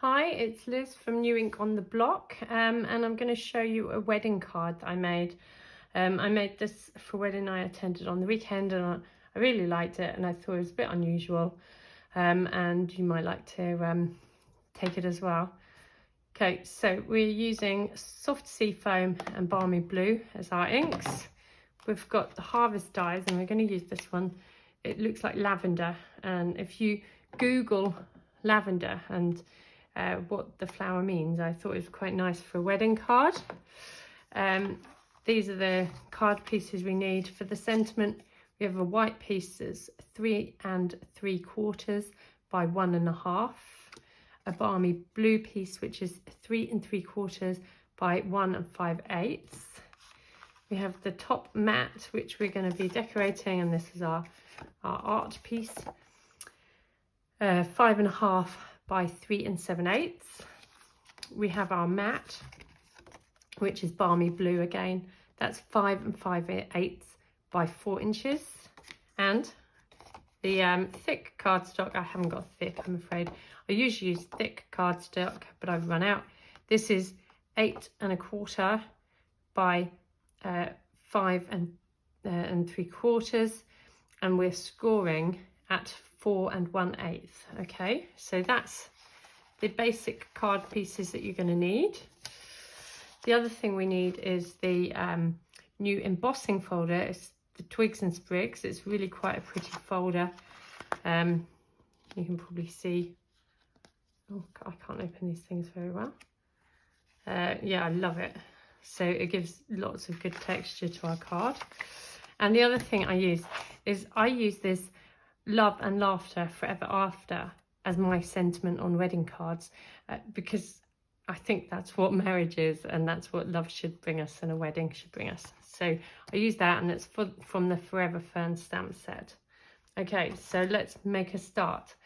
Hi, it's Liz from New Ink on the Block, and I'm going to show you a wedding card that I made. I made this for a wedding I attended on the weekend, and I really liked it, and I thought it was a bit unusual, and you might like to take it as well. Okay, so we're using soft sea foam and balmy blue as our inks. We've got the harvest dyes, and we're going to use this one. It looks like lavender, and if you Google lavender and what the flower means, I thought it was quite nice for a wedding card. These are the card pieces we need. For the sentiment, we have a white piece that's 3 3/4 by 1 1/2, a balmy blue piece which is 3 3/4 by 1 5/8. We have the top mat which we're going to be decorating, and this is our art piece, 5 1/2 by 3 7/8. We have our mat, which is balmy blue again. That's 5 5/8 by 4 inches. And the thick cardstock, I haven't got thick, I'm afraid. I usually use thick cardstock, but I've run out. This is 8 1/4 by 5 3/4, and we're scoring at 4 1/8. Okay, so that's the basic card pieces that you're going to need. The other thing we need is the new embossing folder. It's the Twigs and Sprigs. It's really quite a pretty folder. You can probably see. Oh, I can't open these things very well. Yeah, I love it. So it gives lots of good texture to our card. And the other thing I use this Love and Laughter Forever After as my sentiment on wedding cards, because I think that's what marriage is, and that's what love should bring us and a wedding should bring us. So I use that, and it's from the Forever Fern stamp set. Okay, so let's make a start.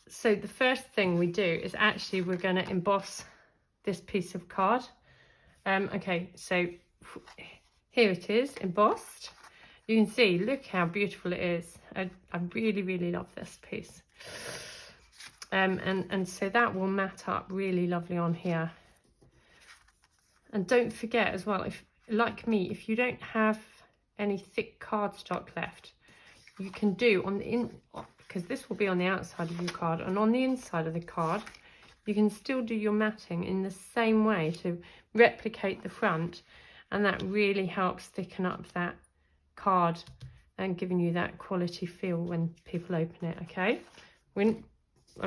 So the first thing we do is actually we're going to emboss this piece of card. Okay, so here it is, embossed. You can see, look how beautiful it is. I really, really love this piece. And so that will mat up really lovely on here. And don't forget as well, if like me, if you don't have any thick cardstock left, you can do on the because this will be on the outside of your card, and on the inside of the card, you can still do your matting in the same way to replicate the front, and that really helps thicken up that card and giving you that quality feel when people open it. Okay, I'm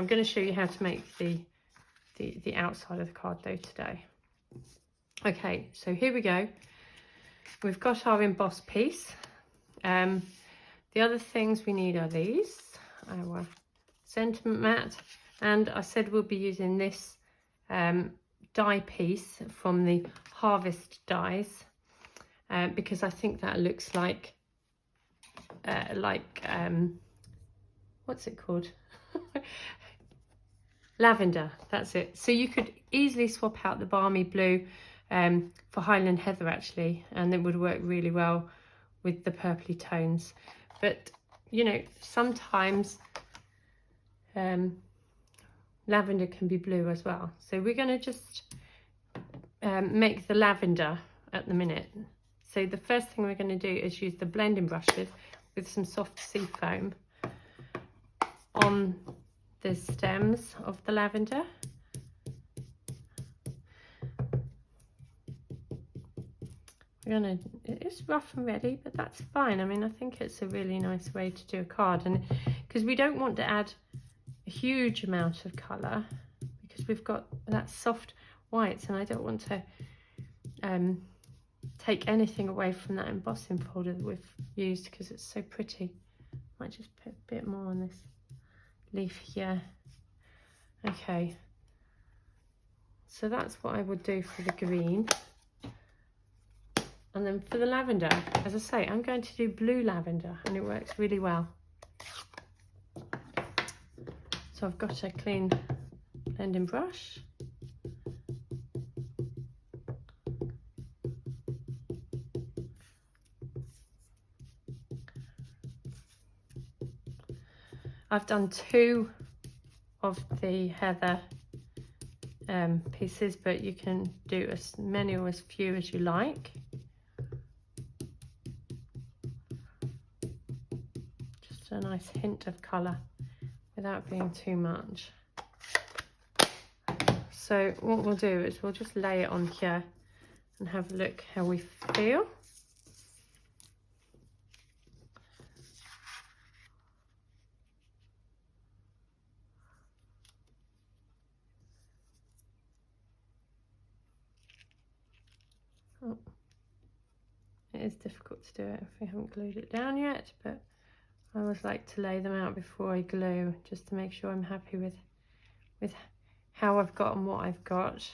going to show you how to make the outside of the card though today. Okay, so here we go. We've got our embossed piece. The other things we need are these, our sentiment mat, and I said we'll be using this die piece from the Harvest dies, because I think that looks like what's it called? Lavender, that's it. So you could easily swap out the balmy blue for Highland Heather actually, and it would work really well with the purpley tones. But you know, sometimes lavender can be blue as well. So we're going to just make the lavender at the minute. So the first thing we're going to do is use the blending brushes with some soft sea foam on the stems of the lavender. It is rough and ready, but that's fine. I mean, I think it's a really nice way to do a card, and because we don't want to add a huge amount of colour, because we've got that soft whites, and I don't want to take anything away from that embossing folder that we've used because it's so pretty. Might just put a bit more on this leaf here. Okay, so that's what I would do for the green. And then for the lavender, as I say, I'm going to do blue lavender, and it works really well. So I've got a clean blending brush. I've done 2 of the heather pieces, but you can do as many or as few as you like. Just a nice hint of colour without being too much. So what we'll do is we'll just lay it on here and have a look how we feel. Oh, it is difficult to do it if we haven't glued it down yet, but I always like to lay them out before I glue, just to make sure I'm happy with how I've got and what I've got.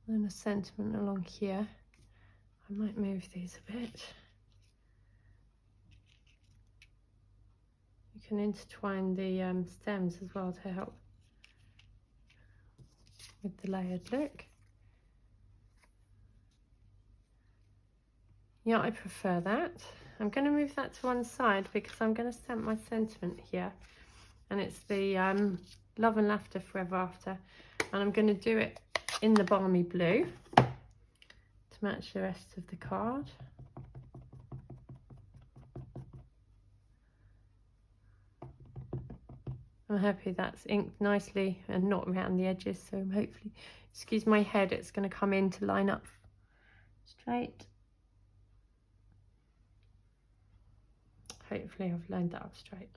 And a sentiment along here. I might move these a bit. You can intertwine the stems as well to help with the layered look. Yeah, I prefer that. I'm going to move that to one side because I'm going to stamp my sentiment here, and it's the Love and Laughter Forever After, and I'm going to do it in the balmy blue to match the rest of the card. I'm happy that's inked nicely and not around the edges, so hopefully, excuse my head, it's going to come in to line up straight. Hopefully I've lined that up straight.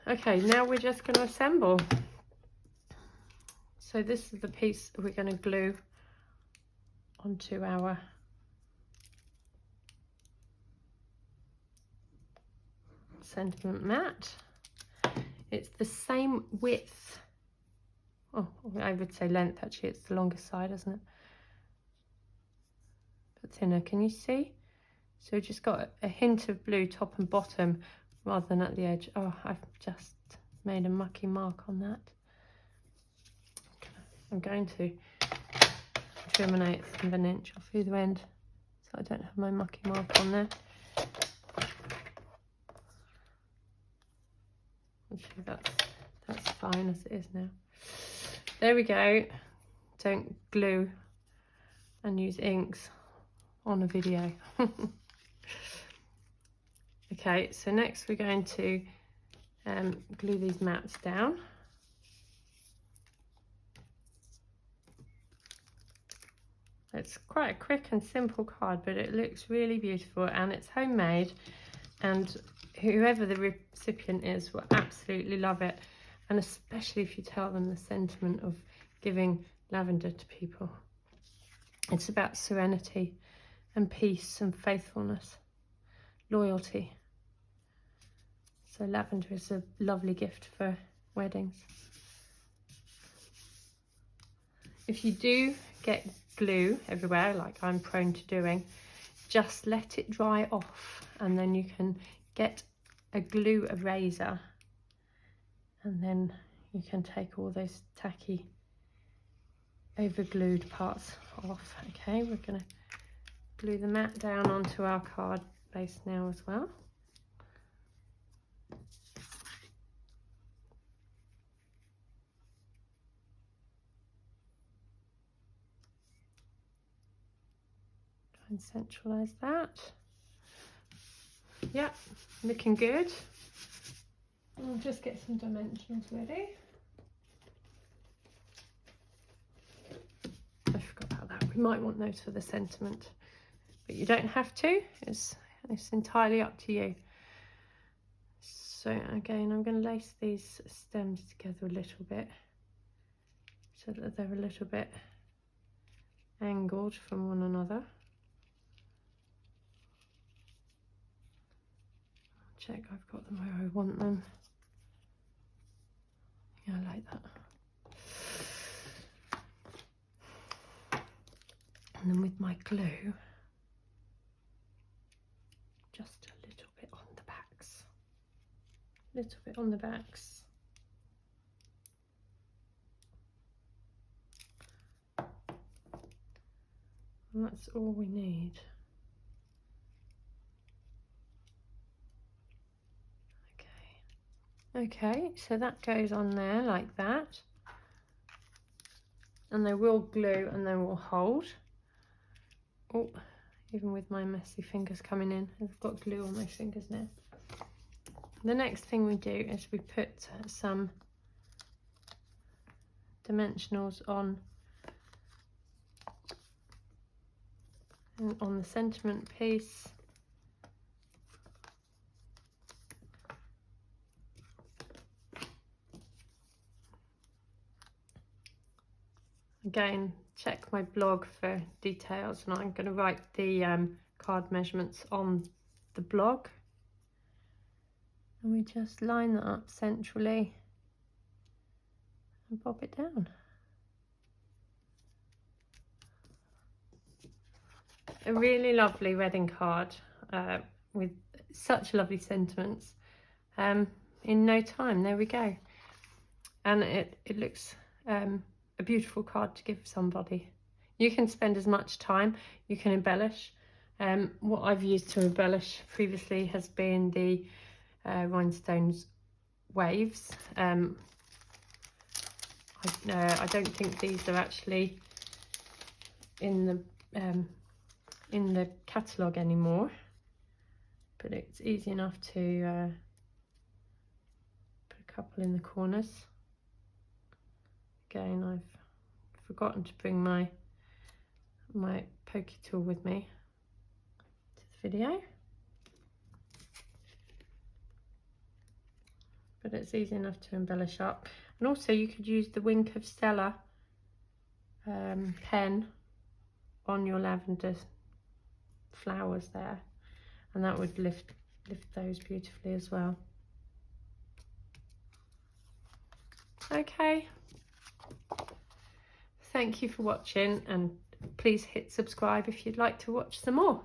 Okay, now we're just going to assemble. So this is the piece we're going to glue onto our sentiment mat. It's the same width. Oh, I would say length actually, it's the longer side, isn't it? But thinner, can you see? So we've just got a hint of blue top and bottom rather than at the edge. Oh, I've just made a mucky mark on that. I'm going to trim an 1/8 of an inch off either end so I don't have my mucky mark on there. Actually, that's fine as it is now. There we go. Don't glue and use inks on a video. Okay, so next we're going to glue these mats down. It's quite a quick and simple card, but it looks really beautiful and it's homemade, and whoever the recipient is will absolutely love it, and especially if you tell them the sentiment of giving lavender to people. It's about serenity and peace and faithfulness, loyalty. So lavender is a lovely gift for weddings. If you do get glue everywhere, like I'm prone to doing, just let it dry off, and then you can get a glue eraser, and then you can take all those tacky over glued parts off. Okay, we're going to glue the mat down onto our card base now as well. And centralize that. Yep, looking good. I'll just get some dimensions ready. I forgot about that. We might want those for the sentiment, but you don't have to. It's entirely up to you. So again, I'm going to lace these stems together a little bit so that they're a little bit angled from one another. Check I've got them where I want them. Yeah, I like that. And then with my glue, just a little bit on the backs. Little bit on the backs. And that's all we need. Okay, so that goes on there like that, and they will glue and they will hold. Oh, even with my messy fingers coming in, I've got glue on my fingers now. The next thing we do is we put some dimensionals on the sentiment piece. Again, check my blog for details, and I'm going to write the card measurements on the blog. And we just line that up centrally and pop it down. A really lovely wedding card with such lovely sentiments in no time. There we go. And it looks a beautiful card to give somebody. You can spend as much time, you can embellish. What I've used to embellish previously has been the rhinestones waves. I don't think these are actually in the catalogue anymore, but it's easy enough to put a couple in the corners. Again, I've forgotten to bring my pokey tool with me to the video, but it's easy enough to embellish up. And also you could use the Wink of Stella pen on your lavender flowers there, and that would lift those beautifully as well. Okay, thank you for watching, and please hit subscribe if you'd like to watch some more.